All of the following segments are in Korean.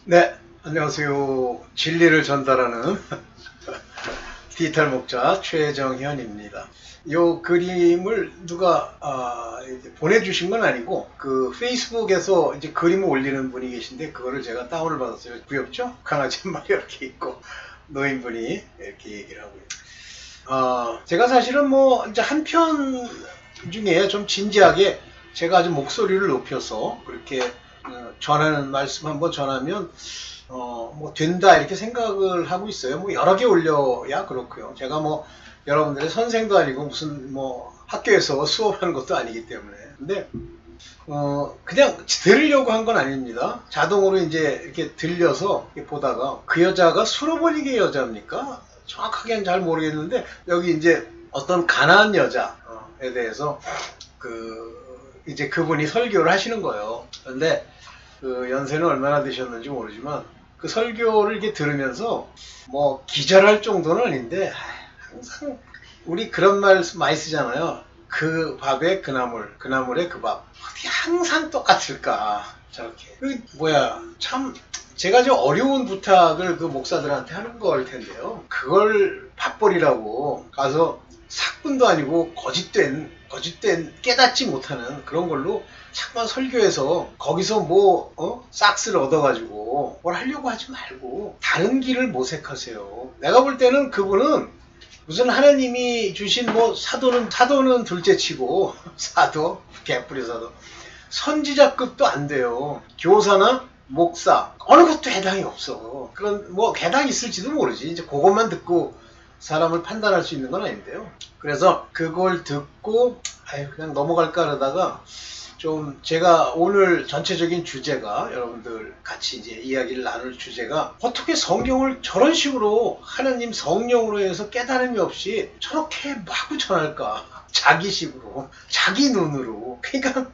네, 안녕하세요. 진리를 전달하는 디지털 목자 최정현입니다. 이 그림을 누가 이제 보내주신 건 아니고 그 페이스북에서 이제 그림을 올리는 분이 계신데 그거를 제가 다운을 받았어요. 귀엽죠? 강아지 한 마리 이렇게 있고 노인분이 이렇게 얘기를 하고 있어요. 제가 사실은 뭐 이제 한 편 중에 좀 진지하게 제가 아주 목소리를 높여서 그렇게 전하는 말씀 한번 전하면 뭐 된다 이렇게 생각을 하고 있어요. 뭐 여러 개 올려야 그렇고요. 제가 뭐 여러분들의 선생도 아니고 무슨 뭐 학교에서 수업하는 것도 아니기 때문에. 근데 그냥 들으려고 한 건 아닙니다. 자동으로 이제 이렇게 들려서 이렇게 보다가 그 여자가 수로버리게 여자입니까? 정확하게는 잘 모르겠는데 여기 이제 어떤 가난한 여자에 대해서 이제 그분이 설교를 하시는 거예요. 그런데 그 연세는 얼마나 되셨는지 모르지만 그 설교를 이렇게 들으면서 뭐 기절할 정도는 아닌데 항상 우리 그런 말 많이 쓰잖아요. 그 밥에 그 나물, 그 나물에 그 밥. 어떻게 항상 똑같을까? 저렇게. 그 뭐야 참 제가 좀 어려운 부탁을 그 목사들한테 하는 걸 텐데요. 그걸 밥벌이라고 가서 사꾼도 아니고 거짓된 깨닫지 못하는 그런 걸로 자꾸만 설교해서 거기서 뭐 싹스를 얻어가지고 뭘 하려고 하지 말고 다른 길을 모색하세요. 내가 볼 때는 그분은 무슨 하나님이 주신 뭐 사도는 둘째치고 사도 개뿔이 사도 선지자급도 안 돼요. 교사나 목사 어느 것도 해당이 없어. 그런 뭐 해당이 있을지도 모르지. 이제 그것만 듣고 사람을 판단할 수 있는 건 아닌데요. 그래서 그걸 듣고 그냥 넘어갈까 하다가 좀 제가 오늘 전체적인 주제가 여러분들 같이 이제 이야기를 나눌 주제가 어떻게 성경을 저런 식으로 하나님 성령으로 해서 깨달음이 없이 저렇게 마구 전할까? 자기식으로, 자기 눈으로. 그러니까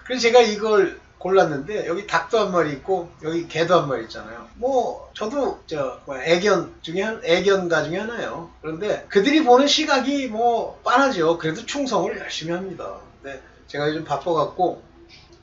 그래서 제가 이걸 골랐는데 여기 닭도 한 마리 있고 여기 개도 한 마리 있잖아요. 뭐 저도 애견가 중에 하나예요. 그런데 그들이 보는 시각이 뭐 빤하죠. 그래도 충성을 열심히 합니다. 근데 제가 요즘 바빠갖고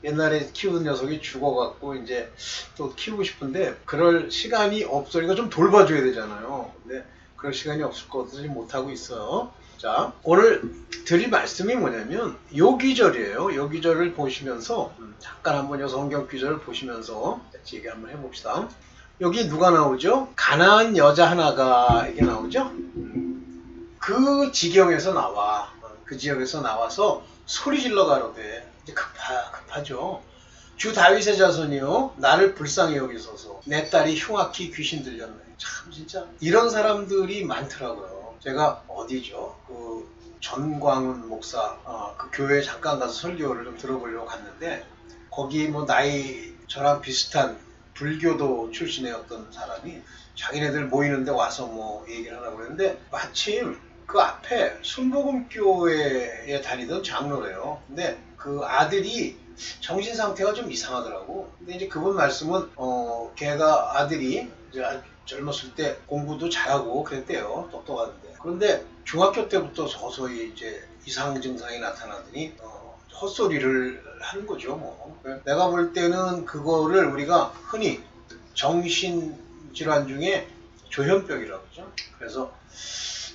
옛날에 키우던 녀석이 죽어갖고 이제 또 키우고 싶은데 그럴 시간이 없으니까 좀 돌봐줘야 되잖아요. 근데 그럴 시간이 없을 것 같아서 못하고 있어요. 자, 오늘 드릴 말씀이 뭐냐면 요 기절이에요. 요 기절을 보시면서 잠깐 한번 요 성경 기절을 보시면서 같이 얘기 한번 해봅시다. 여기 누가 나오죠? 가난한 여자 하나가 이게 나오죠? 그 지경에서 나와. 그 지역에서 나와서 소리 질러 가로되 이제 급하죠. 주 다윗의 자손이요 나를 불쌍히 여기소서 내 딸이 흉악히 귀신 들렸네. 참 진짜 이런 사람들이 많더라고요. 제가 어디죠? 그 전광훈 목사 그 교회에 잠깐 가서 설교를 좀 들어보려고 갔는데 거기 뭐 나이 저랑 비슷한 불교도 출신의 어떤 사람이 자기네들 모이는데 와서 뭐 얘기를 하라고 그랬는데 마침 그 앞에 순복음교회에 다니던 장로래요. 근데 그 아들이 정신 상태가 좀 이상하더라고. 근데 이제 그분 말씀은 걔가 아들이 이제 젊었을 때 공부도 잘하고 그랬대요. 똑똑한데. 그런데 중학교 때부터 서서히 이제 이상 증상이 나타나더니 헛소리를 하는 거죠. 뭐 내가 볼 때는 그거를 우리가 흔히 정신질환 중에 조현병이라고 그러죠. 그래서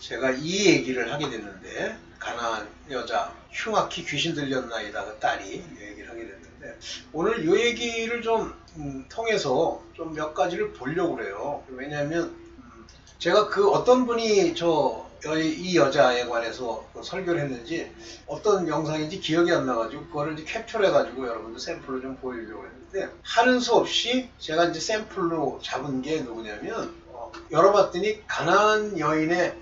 제가 이 얘기를 하게 됐는데 가난한 여자 흉악히 귀신 들렸나이다 그 딸이 이 얘기를 하게 됐는데 오늘 이 얘기를 좀 통해서 좀 몇 가지를 보려고 그래요. 왜냐하면 제가 그 어떤 분이 이 여자에 관해서 그 설교를 했는지 어떤 영상인지 기억이 안 나가지고 그거를 이제 캡처를 해가지고 여러분들 샘플로 좀 보여주려고 했는데 하는 수 없이 제가 이제 샘플로 잡은 게 누구냐면 열어봤더니 가난한 여인의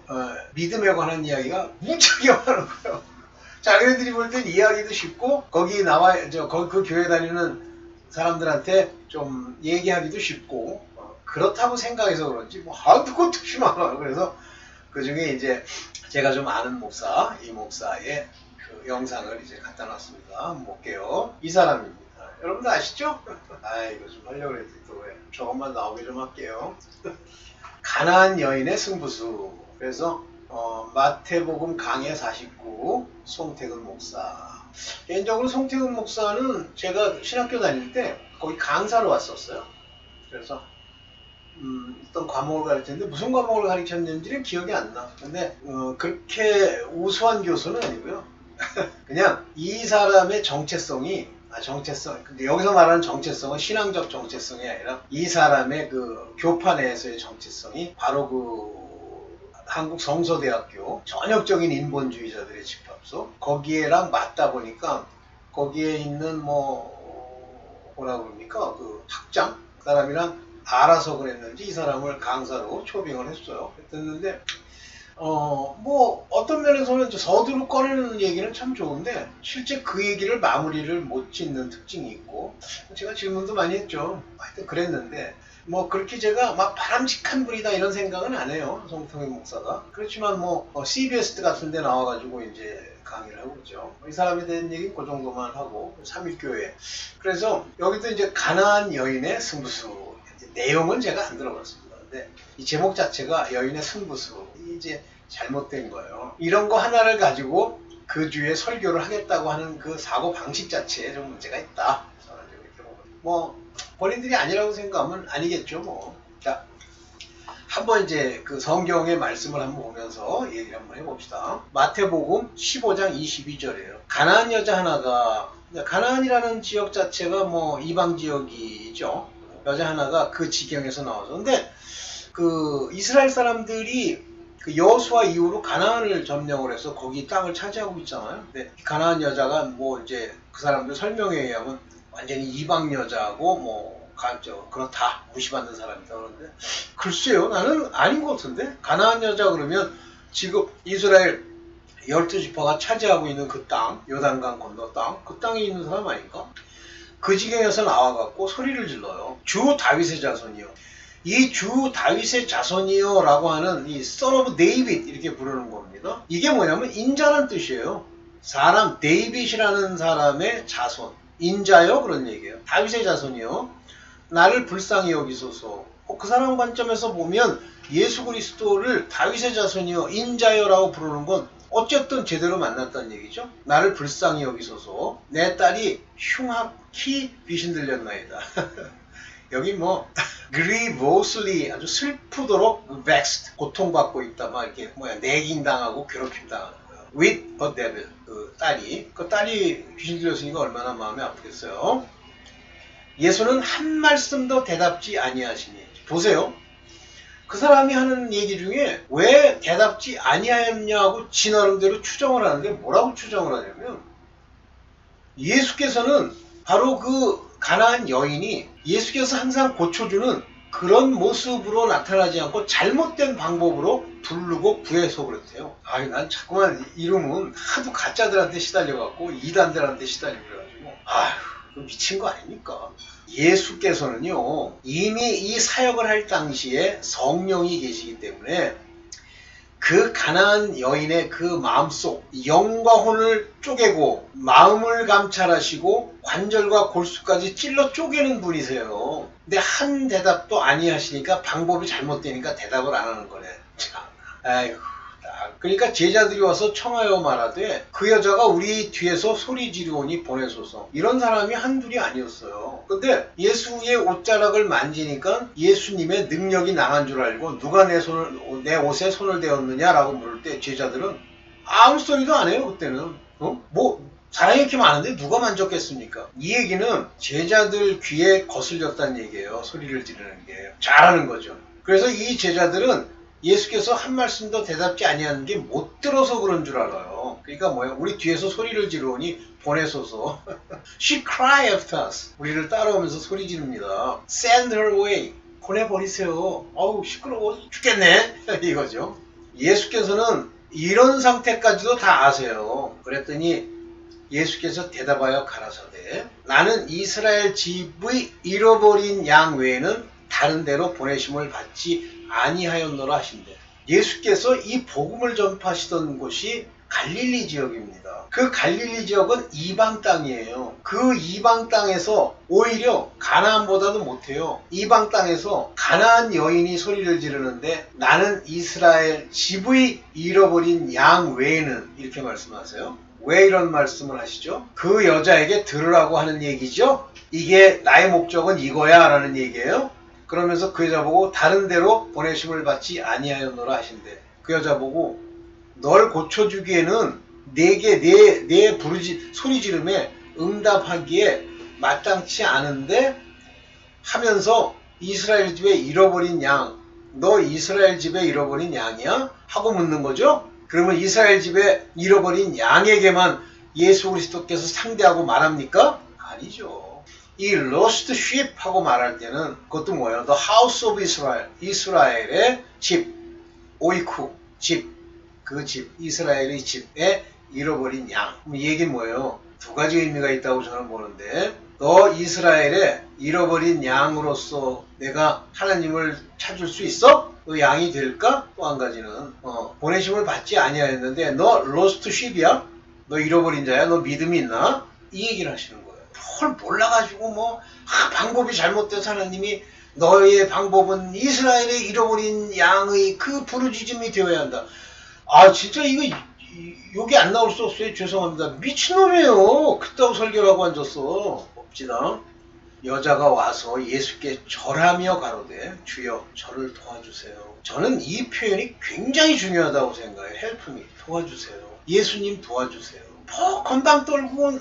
믿음에 관한 이야기가 무지하게 많은 거예요. 자기네들이 볼 땐 이야기도 쉽고 거기 그 교회 다니는 사람들한테 좀 얘기하기도 쉽고 그렇다고 생각해서 그런지 뭐 한두 곳도 많아요. 그래서 그 중에 이제 제가 좀 아는 목사, 이 목사의 그 영상을 이제 갖다 놨습니다. 한번 볼게요. 이 사람입니다. 여러분들 아시죠? 이거 좀 하려고 했더니 또 왜 저것만 나오게 좀 할게요. 가난한 여인의 승부수. 그래서 마태복음 강해 49 송태근 목사. 개인적으로 송태근 목사는 제가 신학교 다닐 때 거기 강사로 왔었어요. 그래서 어떤 과목을 가르쳤는데 무슨 과목을 가르쳤는지는 기억이 안 나. 근데 그렇게 우수한 교수는 아니고요. 그냥 이 사람의 정체성이 근데 여기서 말하는 정체성은 신앙적 정체성이 아니라 이 사람의 그 교파 내에서의 정체성이 바로 그 한국 성서대학교 전역적인 인본주의자들의 집합소 거기에랑 맞다 보니까 거기에 있는 뭐라 그럽니까 그 학장 그 사람이랑 알아서 그랬는지 이 사람을 강사로 초빙을 했어요. 했는데 뭐 어떤 면에서는 서두로 꺼내는 얘기는 참 좋은데 실제 그 얘기를 마무리를 못 짓는 특징이 있고 제가 질문도 많이 했죠. 하여튼 그랬는데 뭐 그렇게 제가 막 바람직한 분이다 이런 생각은 안 해요. 송통일 목사가. 그렇지만 뭐 CBS 같은 데 나와가지고 이제 강의를 하고 있죠. 이 사람에 대한 얘기는 그 정도만 하고 3.1교회. 그래서 여기도 이제 가나안 여인의 승부수 내용은 제가 안 들어봤습니다. 근데 이 제목 자체가 여인의 승부수 이제 잘못된 거예요. 이런 거 하나를 가지고 그 주에 설교를 하겠다고 하는 그 사고 방식 자체에 좀 문제가 있다. 저는 이렇게 뭐 본인들이 아니라고 생각하면 아니겠죠. 뭐. 자, 한번 이제 그 성경의 말씀을 한번 보면서 얘기를 한번 해봅시다. 마태복음 15장 22절이에요. 가나안 여자 하나가 가나안이라는 지역 자체가 뭐 이방 지역이죠. 여자 하나가 그 지경에서 나와서 근데 그 이스라엘 사람들이 그 여호수아 이후로 가나안을 점령을 해서 거기 땅을 차지하고 있잖아요. 근데 가나안 여자가 뭐 이제 그 사람들 설명에 의하면 완전히 이방 여자고 뭐 그렇다 무시받는 사람이다 그러는데 글쎄요 나는 아닌 것 같은데 가나안 여자 그러면 지금 이스라엘 12지파가 차지하고 있는 그 땅 요단강 건너 땅 그 땅에 있는 사람 아닌가? 그 지경에서 나와갖고 소리를 질러요. 주 다윗의 자손이요. 이 주 다윗의 자손이요 라고 하는 이 son of David 이렇게 부르는 겁니다. 이게 뭐냐면 인자란 뜻이에요. 사람 데이빗이라는 사람의 자손 인자요 그런 얘기예요. 다윗의 자손이요. 나를 불쌍히 여기소서. 그 사람 관점에서 보면 예수 그리스도를 다윗의 자손이요 인자요 라고 부르는 건 어쨌든 제대로 만났다는 얘기죠. 나를 불쌍히 여기소서. 내 딸이 흉악히 귀신 들렸나이다. 여기 뭐 grievously 아주 슬프도록 vexed 고통받고 있다 막 이렇게 내긴 당하고 괴롭힘 당하는 거예요. with a devil 그 딸이 귀신 들렸으니까 얼마나 마음이 아프겠어요. 예수는 한 말씀도 대답지 아니하시니 보세요. 그 사람이 하는 얘기 중에 왜 대답지 아니하였냐고 지 나름대로 추정을 하는데 뭐라고 추정을 하냐면 예수께서는 바로 그 가나안 여인이 예수께서 항상 고쳐주는 그런 모습으로 나타나지 않고 잘못된 방법으로 부르고 구해서 그랬대요. 아니 난 자꾸만 이름은 하도 가짜들한테 시달려갖고 이단들한테 시달리고 그래가지고 아휴 미친 거 아닙니까? 예수께서는요 이미 이 사역을 할 당시에 성령이 계시기 때문에 그 가나안 여인의 그 마음속 영과 혼을 쪼개고 마음을 감찰하시고 관절과 골수까지 찔러 쪼개는 분이세요. 근데 한 대답도 아니하시니까 방법이 잘못되니까 대답을 안 하는 거네. 참, 아이고. 그러니까 제자들이 와서 청하여 말하되 그 여자가 우리 뒤에서 소리 지르오니 보내소서. 이런 사람이 한둘이 아니었어요. 근데 예수의 옷자락을 만지니까 예수님의 능력이 나간 줄 알고 누가 내 옷에 손을 대었느냐라고 물을 때 제자들은 아무 소리도 안 해요. 그때는 뭐 사람이 이렇게 많은데 누가 만졌겠습니까? 이 얘기는 제자들 귀에 거슬렸다는 얘기예요. 소리를 지르는 게 잘하는 거죠. 그래서 이 제자들은 예수께서 한 말씀도 대답지 아니하는 게 못 들어서 그런 줄 알아요. 그러니까 뭐야? 우리 뒤에서 소리를 지르오니 보내소서. She cry after us. 우리를 따라오면서 소리 지릅니다. Send her away. 보내버리세요. 어우 시끄러워 죽겠네. 이거죠. 예수께서는 이런 상태까지도 다 아세요. 그랬더니 예수께서 대답하여 가라사대 나는 이스라엘 집의 잃어버린 양 외에는 다른 데로 보내심을 받지 아니하였노라 하신대. 예수께서 이 복음을 전파하시던 곳이 갈릴리 지역입니다. 그 갈릴리 지역은 이방 땅이에요. 그 이방 땅에서 오히려 가나안보다도 못해요. 이방 땅에서 가나안 여인이 소리를 지르는데 나는 이스라엘 집의 잃어버린 양 외에는 이렇게 말씀하세요. 왜 이런 말씀을 하시죠? 그 여자에게 들으라고 하는 얘기죠. 이게 나의 목적은 이거야 라는 얘기예요. 그러면서 그 여자 보고 다른 데로 보내심을 받지 아니하였노라 하신대. 그 여자 보고 널 고쳐주기에는 내 부르지 소리 지름에 응답하기에 마땅치 않은데 하면서 이스라엘 집에 잃어버린 양, 너 이스라엘 집에 잃어버린 양이야? 하고 묻는 거죠. 그러면 이스라엘 집에 잃어버린 양에게만 예수 그리스도께서 상대하고 말합니까? 아니죠. 이 lost sheep 하고 말할 때는 그것도 뭐예요? The house of Israel, 이스라엘의 집, 오이쿠, 집, 그 집, 이스라엘의 집에 잃어버린 양. 이 얘기는 뭐예요? 두 가지 의미가 있다고 저는 보는데, 너 이스라엘의 잃어버린 양으로서 내가 하나님을 찾을 수 있어? 너 양이 될까? 또 한 가지는 보내심을 받지 아니하였는데 너 lost sheep이야? 너 잃어버린 자야? 너 믿음이 있나? 이 얘기를 하시는 거예요. 뭘 몰라가지고 방법이 잘못돼서 하나님이 너의 방법은 이스라엘의 잃어버린 양의 그 부르짖음이 되어야 한다. 아 진짜 이거 욕이 안 나올 수 없어요. 죄송합니다. 미친놈이에요. 그따구 설교를 하고 앉았어. 봅시다. 여자가 와서 예수께 절하며 가로되 주여 저를 도와주세요. 저는 이 표현이 굉장히 중요하다고 생각해요. help me, 도와주세요. 예수님 도와주세요. 건방 떨고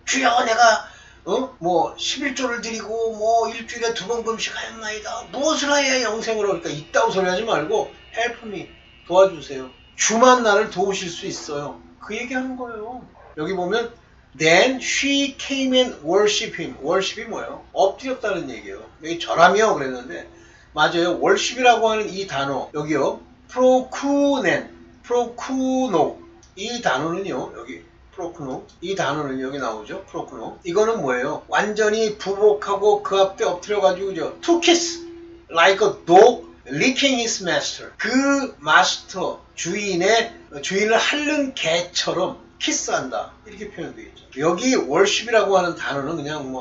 주여 내가 11조를 드리고 일주일에 2번 금식하였나이다. 무엇을 해야 영생을 얻을까? 이따구 소리 하지 말고 help me, 도와주세요. 주만 나를 도우실 수 있어요. 그 얘기하는 거예요. 여기 보면 Then she came and worship him. worship이 뭐예요? 엎드렸다는 얘기예요. 여기 절하며 그랬는데 맞아요. worship이라고 하는 이 단어 여기요. 프로쿠노 이 단어는요. 여기 프로쿠노 이 단어는 여기 나오죠. 프로쿠노 이거는 뭐예요? 완전히 부복하고 그 앞에 엎드려가지고 to kiss like a dog licking his master. 그 마스터 주인을 핥는 개처럼 키스한다. 이렇게 표현되어 있죠. 여기 월십이라고 하는 단어는 그냥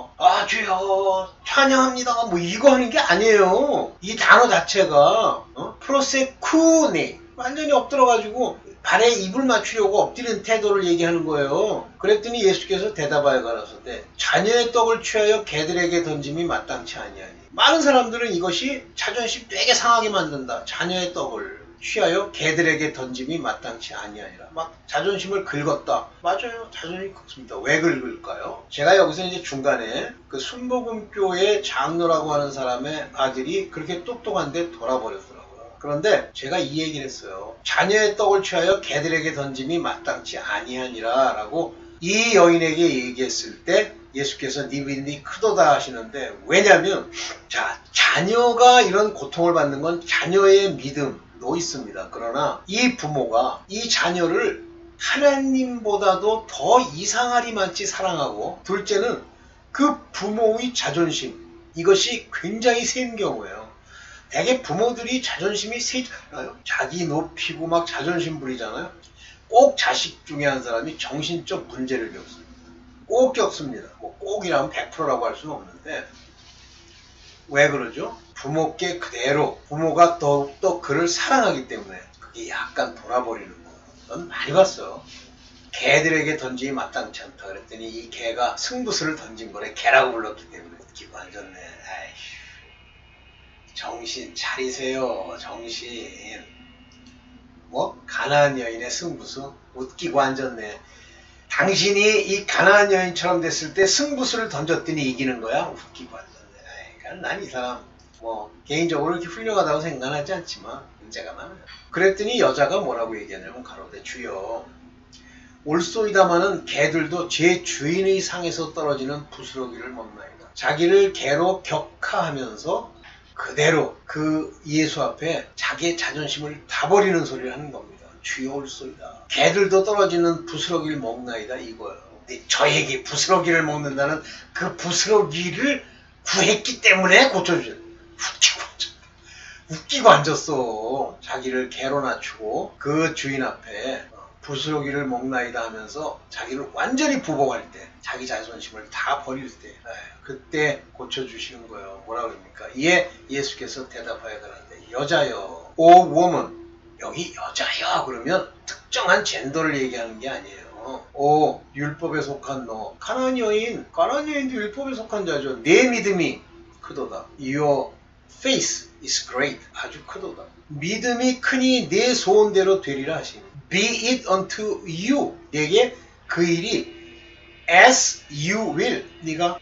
주여 찬양합니다 이거 하는 게 아니에요. 이 단어 자체가 프로세쿠네 완전히 엎드려가지고 발에 입을 맞추려고 엎드리는 태도를 얘기하는 거예요. 그랬더니 예수께서 대답하여 가라사대 자녀의 떡을 취하여 개들에게 던짐이 마땅치 아니하니. 많은 사람들은 이것이 자존심 되게 상하게 만든다. 자녀의 떡을 취하여 개들에게 던짐이 마땅치 아니하니라. 막 자존심을 긁었다. 맞아요. 자존심이 긁습니다. 왜 긁을까요? 제가 여기서 이제 중간에 그 순복음교회 장로라고 하는 사람의 아들이 그렇게 똑똑한데 돌아버렸더라고요. 그런데 제가 이 얘기를 했어요. 자녀의 떡을 취하여 개들에게 던짐이 마땅치 아니하니라 라고 이 여인에게 얘기했을 때 예수께서 네 믿음이 크도다 하시는데, 왜냐하면 자녀가 이런 고통을 받는 건 자녀의 믿음도 있습니다. 그러나 이 부모가 이 자녀를 하나님보다도 더 이상하리만치 사랑하고, 둘째는 그 부모의 자존심, 이것이 굉장히 센 경우예요. 대개 부모들이 자존심이 세잖아요. 자기 높이고 막 자존심 부리잖아요. 꼭 자식 중에 한 사람이 정신적 문제를 겪습니다. 꼭 겪습니다. 꼭이라면 100%라고 할 수는 없는데, 왜 그러죠? 부모께 그대로 부모가 더욱더 그를 사랑하기 때문에 그게 약간 돌아버리는 거예요. 넌 많이 봤어. 개들에게 던지기 마땅치 않다 그랬더니 이 개가 승부수를 던진 거래. 개라고 불렀기 때문에. 웃기고 앉았네. 아이씨. 정신 차리세요. 정신. 가나안 여인의 승부수? 웃기고 앉았네. 당신이 이 가나안 여인처럼 됐을 때 승부수를 던졌더니 이기는 거야? 웃기고 앉았네. 그러니까 난 이 사람 개인적으로 이렇게 훌륭하다고 생각하지 않지만 문제가 많아요. 그랬더니 여자가 뭐라고 얘기하냐면 가로되 주여 올소이다마는 개들도 제 주인의 상에서 떨어지는 부스러기를 먹나이다. 자기를 개로 격하하면서 그대로 그 예수 앞에 자기의 자존심을 다 버리는 소리를 하는 겁니다. 주여 올소이다. 개들도 떨어지는 부스러기를 먹나이다 이거예요. 근데 저에게 부스러기를 먹는다는 그 부스러기를 구했기 때문에 고쳐주죠. 웃기고 앉았어. 자기를 개로 낮추고 그 주인 앞에 부스러기를 먹나이다 하면서 자기를 완전히 부복할 때, 자기 자존심을 다 버릴 때, 그때 고쳐주시는 거예요. 뭐라 그럽니까? 이에 예수께서 대답하여 가라는데 여자여, 오 woman, 여기 여자여 그러면 특정한 젠더를 얘기하는 게 아니에요. 오 율법에 속한 너, 가나안 여인도 율법에 속한 자죠. 내 믿음이 크도다. Your faith is great. 아주 크도다. 믿음이 크니 내 소원대로 되리라 하시니. Be it unto you. 내게 그 일이 as you will. 네가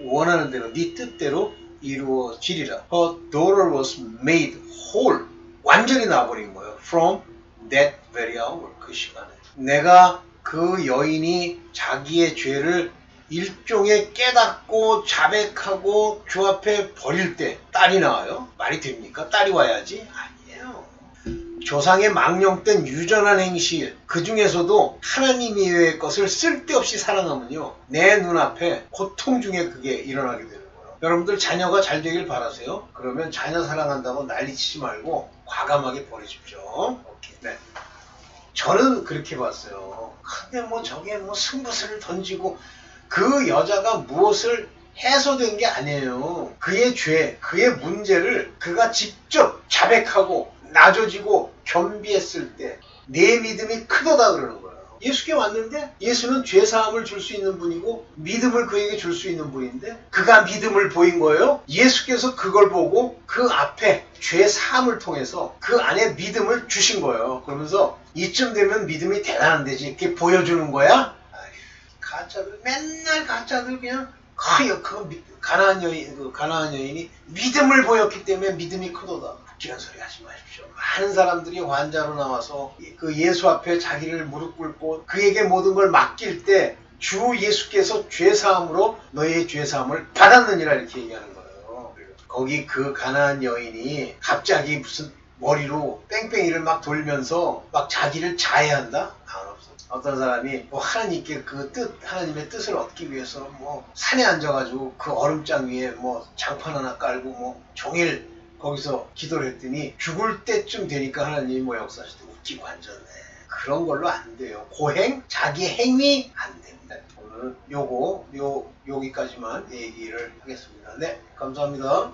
원하는 대로, 네 뜻대로 이루어지리라. Her daughter was made whole. 완전히 나와버린 거예요. From that very hour. 그 시간에. 내가 그 여인이 자기의 죄를 일종의 깨닫고 자백하고 주 앞에 버릴 때 딸이 나와요? 말이 됩니까? 딸이 와야지? 아니에요. 조상의 망령된 유전한 행실, 그 중에서도 하나님 이외의 것을 쓸데없이 사랑하면요, 내 눈앞에 고통 중에 그게 일어나게 되는 거예요. 여러분들 자녀가 잘 되길 바라세요. 그러면 자녀 사랑한다고 난리치지 말고 과감하게 버리십시오. 오케이. 네. 저는 그렇게 봤어요. 근데 뭐 저게 뭐 승부수를 던지고 그 여자가 무엇을 해소된 게 아니에요. 그의 죄, 그의 문제를 그가 직접 자백하고 낮아지고 겸비했을 때 내 믿음이 크도다 그러는 거예요. 예수께 왔는데 예수는 죄사함을 줄 수 있는 분이고 믿음을 그에게 줄 수 있는 분인데 그가 믿음을 보인 거예요. 예수께서 그걸 보고 그 앞에 죄사함을 통해서 그 안에 믿음을 주신 거예요. 그러면서 이쯤 되면 믿음이 대단한 데지 이렇게 보여주는 거야. 가짜들 맨날 가짜들 그냥 가나안 여인이 믿음을 보였기 때문에 믿음이 크도다. 웃기는 소리 하지 마십시오. 많은 사람들이 환자로 나와서 그 예수 앞에 자기를 무릎 꿇고 그에게 모든 걸 맡길 때 주 예수께서 죄사함으로 너의 죄사함을 받았느니라 이렇게 얘기하는 거예요. 거기 그 가나안 여인이 갑자기 무슨 머리로 뺑뺑이를 막 돌면서 막 자기를 자해한다? 어떤 사람이 뭐 하나님께 그 하나님의 뜻을 얻기 위해서 뭐 산에 앉아가지고 그 얼음장 위에 뭐 장판 하나 깔고 뭐 종일 거기서 기도를 했더니 죽을 때쯤 되니까 하나님이 뭐 역사하실 때 웃기고 앉았네. 그런 걸로 안 돼요. 고행, 자기 행위 안 됩니다. 오늘 여기까지만 얘기를 하겠습니다. 네, 감사합니다.